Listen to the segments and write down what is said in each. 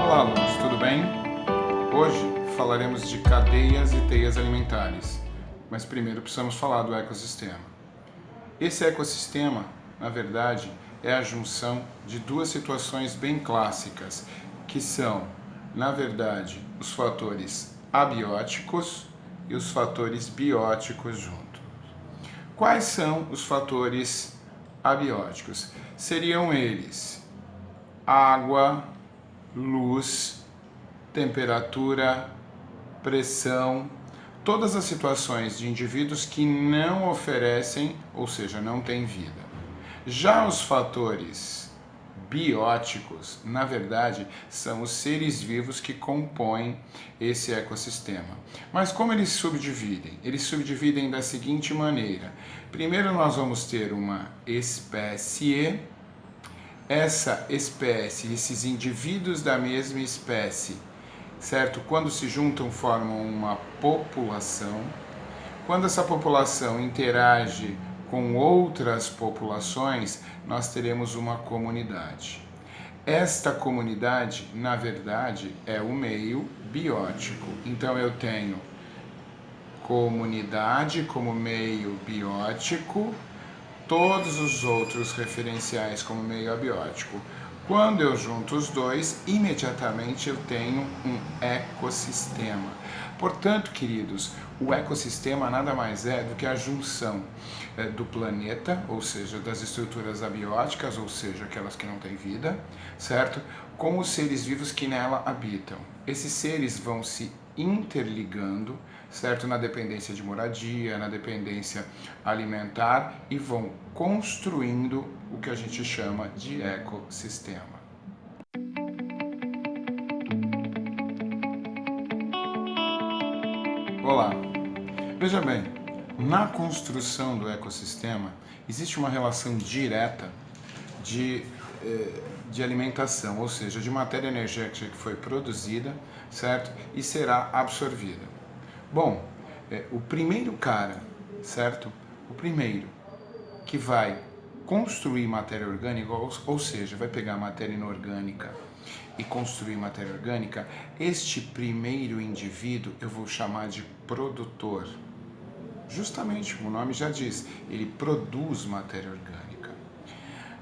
Olá, alunos, tudo bem? Hoje falaremos de cadeias e teias alimentares, mas primeiro precisamos falar do ecossistema. Esse ecossistema, na verdade, é a junção de duas situações bem clássicas, que são, na verdade, os fatores abióticos e os fatores bióticos juntos. Quais são os fatores abióticos? Seriam eles água, luz, temperatura, pressão, todas as situações de indivíduos que não oferecem, ou seja, não têm vida. Já os fatores bióticos, na verdade, são os seres vivos que compõem esse ecossistema. Mas como eles subdividem? Eles subdividem da seguinte maneira. Primeiro nós vamos ter uma espécie. Essa espécie, esses indivíduos da mesma espécie, certo? Quando se juntam, formam uma população. Quando essa população interage com outras populações, nós teremos uma comunidade. Esta comunidade, na verdade, é o meio biótico. Então eu tenho comunidade como meio biótico, todos os outros referenciais como meio abiótico. Quando eu junto os dois, imediatamente eu tenho um ecossistema. Portanto, queridos, o ecossistema nada mais é do que a junção do planeta, ou seja, das estruturas abióticas, ou seja, aquelas que não têm vida, certo? Com os seres vivos que nela habitam. Esses seres vão se interligando, certo? Na dependência de moradia, na dependência alimentar e vão construindo o que a gente chama de ecossistema. Olá, veja bem, na construção do ecossistema existe uma relação direta de alimentação, ou seja, de matéria energética que foi produzida, certo? E será absorvida. Bom, o primeiro cara, certo? O primeiro que vai construir matéria orgânica, ou seja, vai pegar matéria inorgânica e construir matéria orgânica, este primeiro indivíduo eu vou chamar de produtor. Justamente, como o nome já diz, ele produz matéria orgânica.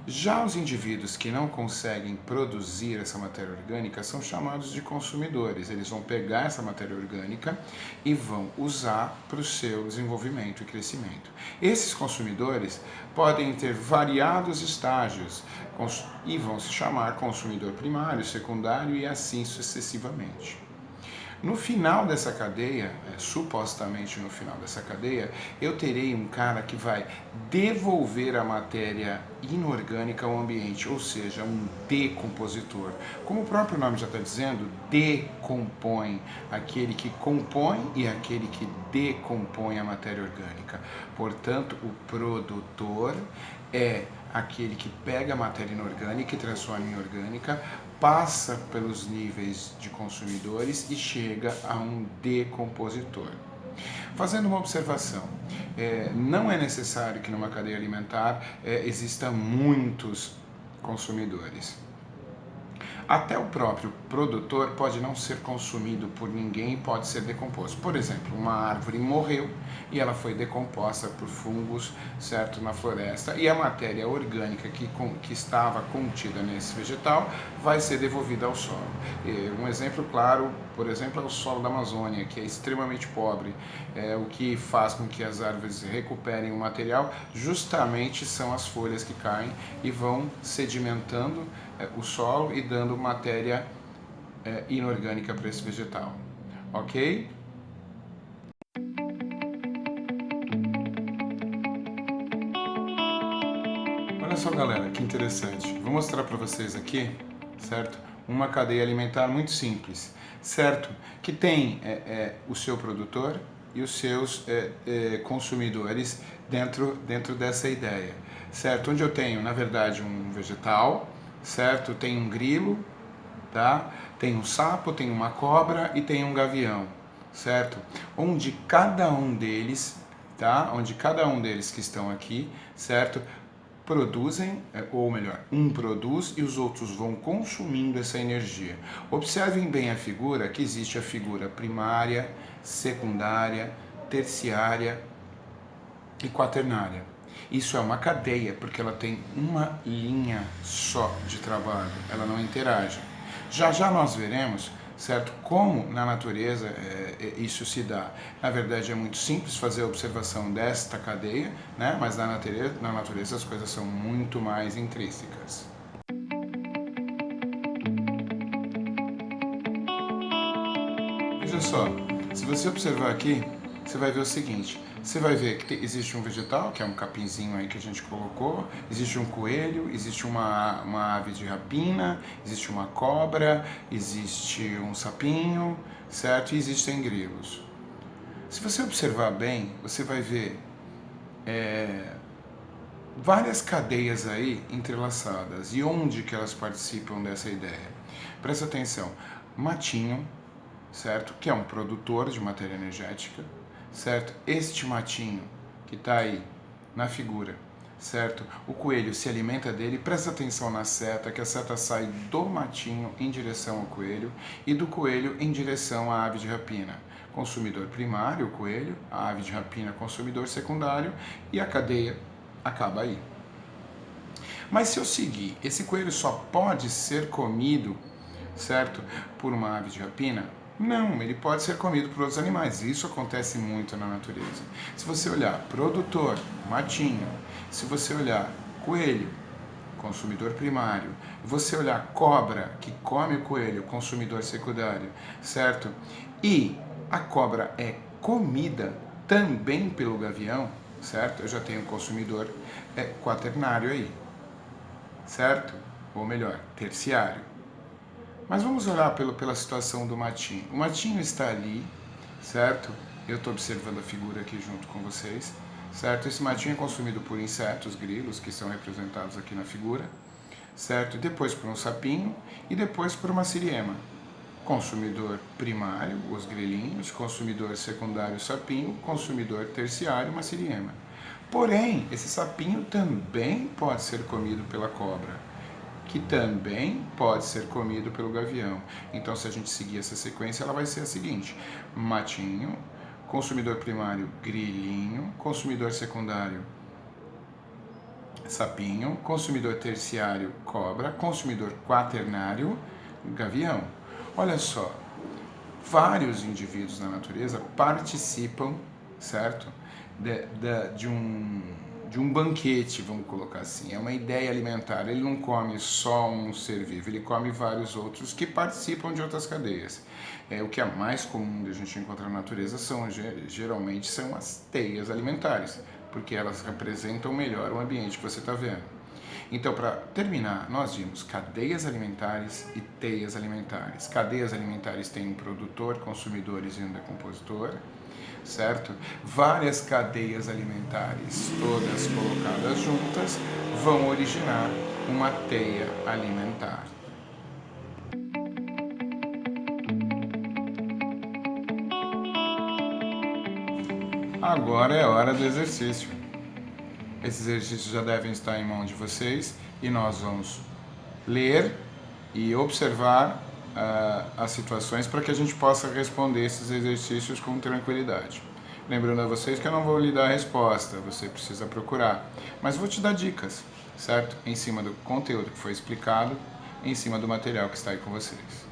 Já os indivíduos que não conseguem produzir essa matéria orgânica são chamados de consumidores. Eles vão pegar essa matéria orgânica e vão usar para o seu desenvolvimento e crescimento. Esses consumidores podem ter variados estágios e vão se chamar consumidor primário, secundário e assim sucessivamente. No final dessa cadeia, supostamente no final dessa cadeia, eu terei um cara que vai devolver a matéria inorgânica ao ambiente, ou seja, um decompositor. Como o próprio nome já está dizendo, decompõe, aquele que compõe e aquele que decompõe a matéria orgânica. Portanto, o produtor é aquele que pega a matéria inorgânica e transforma em orgânica, passa pelos níveis de consumidores e chega a um decompositor. Fazendo uma observação, não é necessário que numa cadeia alimentar exista muitos consumidores. Até o próprio produtor pode não ser consumido por ninguém, pode ser decomposto. Por exemplo, uma árvore morreu e ela foi decomposta por fungos, certo, na floresta, e a matéria orgânica que estava contida nesse vegetal vai ser devolvida ao solo. Um exemplo claro, por exemplo, é o solo da Amazônia, que é extremamente pobre. O que faz com que as árvores recuperem o material justamente são as folhas que caem e vão sedimentando o solo e dando matéria inorgânica para esse vegetal, ok? Olha só, galera, que interessante. Vou mostrar para vocês aqui, certo? Uma cadeia alimentar muito simples, certo? Que tem o seu produtor e os seus consumidores dentro dessa ideia, certo? Onde eu tenho, na verdade, um vegetal, certo? Tem um grilo, tá? Tem um sapo, tem uma cobra e tem um gavião, certo? Onde cada um deles, tá? Onde cada um deles que estão aqui, certo? produzem, ou melhor, um produz e os outros vão consumindo essa energia. Observem bem a figura, que existe a figura primária, secundária, terciária e quaternária. Isso é uma cadeia, porque ela tem uma linha só de trabalho, ela não interage. Já já nós veremos, certo, como na natureza isso se dá. Na verdade é muito simples fazer a observação desta cadeia, né? Mas na natureza as coisas são muito mais intrínsecas. Veja só, se você observar aqui, você vai ver o seguinte, você vai ver que existe um vegetal, que é um capinzinho aí que a gente colocou, existe um coelho, existe uma ave de rapina, existe uma cobra, existe um sapinho, certo? E existem grilos. Se você observar bem, você vai ver várias cadeias aí entrelaçadas. E onde que elas participam dessa ideia? Presta atenção, matinho, certo? Que é um produtor de matéria energética, certo? Este matinho que está aí na figura, certo? O coelho se alimenta dele, presta atenção na seta, que a seta sai do matinho em direção ao coelho e do coelho em direção à ave de rapina. Consumidor primário, o coelho, a ave de rapina, consumidor secundário, e a cadeia acaba aí. Mas se eu seguir, esse coelho só pode ser comido, certo? Por uma ave de rapina? Não, ele pode ser comido por outros animais. Isso acontece muito na natureza. Se você olhar produtor, matinho, se você olhar coelho, consumidor primário, você olhar cobra, que come o coelho, consumidor secundário, certo? E a cobra é comida também pelo gavião, certo? Eu já tenho um consumidor quaternário aí, certo? Ou melhor, terciário. Mas vamos olhar pela situação do matinho. O matinho está ali, certo? Eu estou observando a figura aqui junto com vocês, certo? Esse matinho é consumido por insetos, grilos, que são representados aqui na figura, certo? Depois por um sapinho e depois por uma siriema. Consumidor primário, os grilinhos, consumidor secundário, sapinho, consumidor terciário, uma siriema. Porém, esse sapinho também pode ser comido pela cobra, que também pode ser comido pelo gavião. Então, se a gente seguir essa sequência, ela vai ser a seguinte: matinho, consumidor primário, grilinho, consumidor secundário, sapinho, consumidor terciário, cobra, consumidor quaternário, gavião. Olha só, vários indivíduos na natureza participam, certo, de um banquete, vamos colocar assim. É uma ideia alimentar. Ele não come só um ser vivo, ele come vários outros que participam de outras cadeias. O que é mais comum de a gente encontrar na natureza geralmente são as teias alimentares, porque elas representam melhor o ambiente que você está vendo. Então, para terminar, nós vimos cadeias alimentares e teias alimentares. Cadeias alimentares têm um produtor, consumidores e um decompositor, certo? Várias cadeias alimentares, todas colocadas juntas, vão originar uma teia alimentar. Agora é hora do exercício. Esses exercícios já devem estar em mão de vocês e nós vamos ler e observar as situações para que a gente possa responder esses exercícios com tranquilidade. Lembrando a vocês que eu não vou lhe dar a resposta, você precisa procurar, mas vou te dar dicas, certo? Em cima do conteúdo que foi explicado, em cima do material que está aí com vocês.